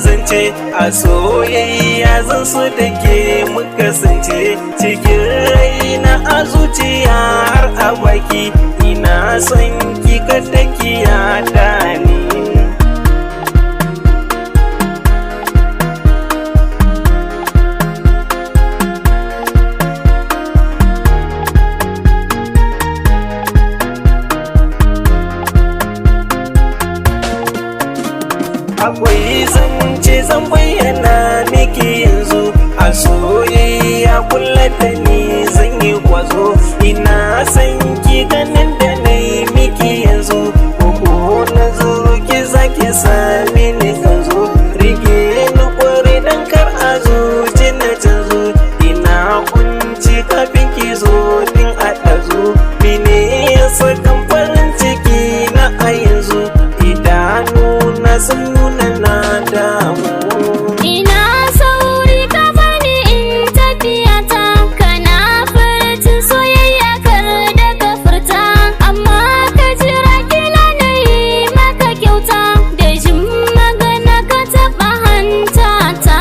zance a soyayya zan so da ke mu kasance cikin raina a zuciya har a baki ina son ki kada ki yada ni. Akwai zance zan bayyana miki yanzu a soyayya kula da ni zan yi kwazo ina san ki ganin da na yi miki yanzu ko na zo ki zaki sami ni kanzo rike ni kware dan kar a zuci na canzo ina kunci kafin ki zo din a ɗazo mene ya sakan farin ciki na a yanzu idanu na sun nuna na damu. Ina sauri ka bani in tafiya ta kana furtin soyayya kar da ka furta amma ka jira kila na yi maka kyauta da jin magana ka taɓa hanta ta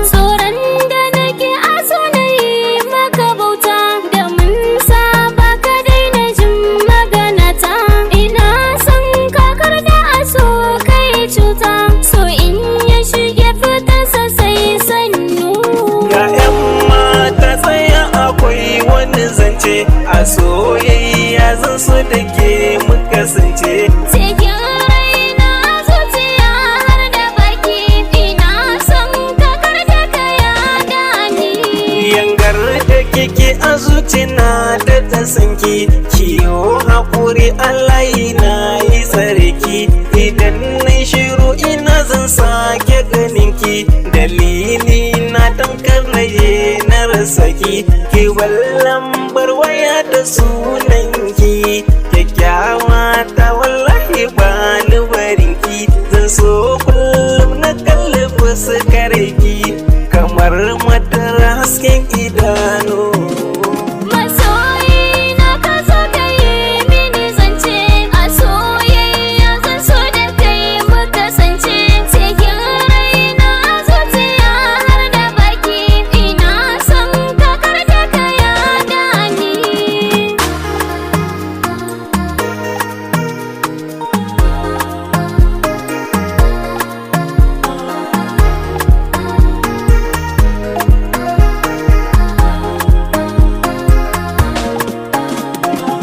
tsoron da nake a so na yi maka bauta da mun saba ka daina jin magana ta ina son kakar da a so kai cuta so in ya shige fitarsa sai sannu. Ga 'yan mata tsaya akwai wani zance a soyayya zan so da ke mu kasance Cikin raina zuciya har da baki ina son kakar da ka yada ni. yangar da kike a zuci na da ta sanki kiyo haƙuri Allah na yi tsareki idan na shiru ina zan sake ganinki dalili na tamkar na je na rasa ki lambar waya da sunanki kyakkyawa ta wallahi ba ni barinki zan so kullum na kalli fuskarki kamar matar hasken idanu. Masoyina ka zo ka yi mini zance a soyayya zan so da kai mu kasance cikin raina zuciya har da baki ina son kakar da ka yada ni.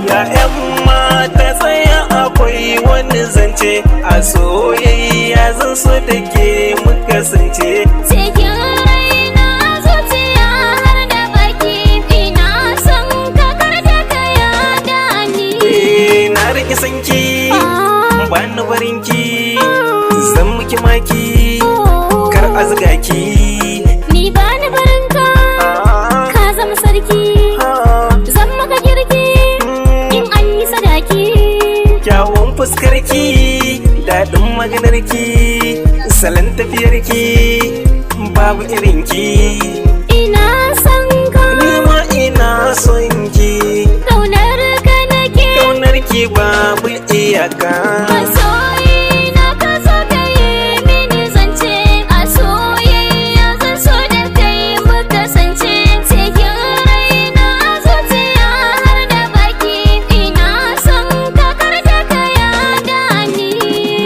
Ya 'yan mata tsaya akwai wani zance a soyayya zan so da ke mu kasance Cikin raina zuciya har da baki ina son kakar da ka yada ni. na rike sanki ba ni barinki zan miki maki kar a zuga ki Ni ba ni barinka ka zama sarki zan maka girki in an yi sadaki. kyawun fuskarki daɗin maganarki salon tafiyarki babu irinki Ina son ka nima ina son ki ƙaunar ka nake ƙaunarki babu iyaka. masoyina ka zo ka yi mini zance a soyayya zan so da kai mu kasance cikin raina zuciya har da baki ina son kakar da ka yada ni.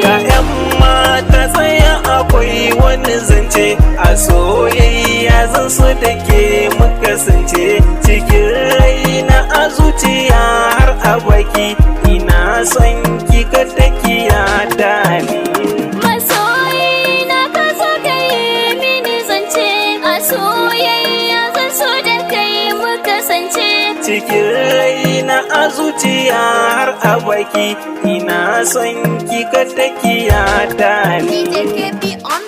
Ga 'yan mata tsaya akwai wani zance a soyayya zan so da ke mu kasance cikin raina a zuciya har a baki ina son ki kada ki yada ni. Masoyina ka zo ka yi mini zance a soyayya zan so da kai mu kasance cikin raina a zuciya har a baki ina son ki kada ki yada ni. DJ KB on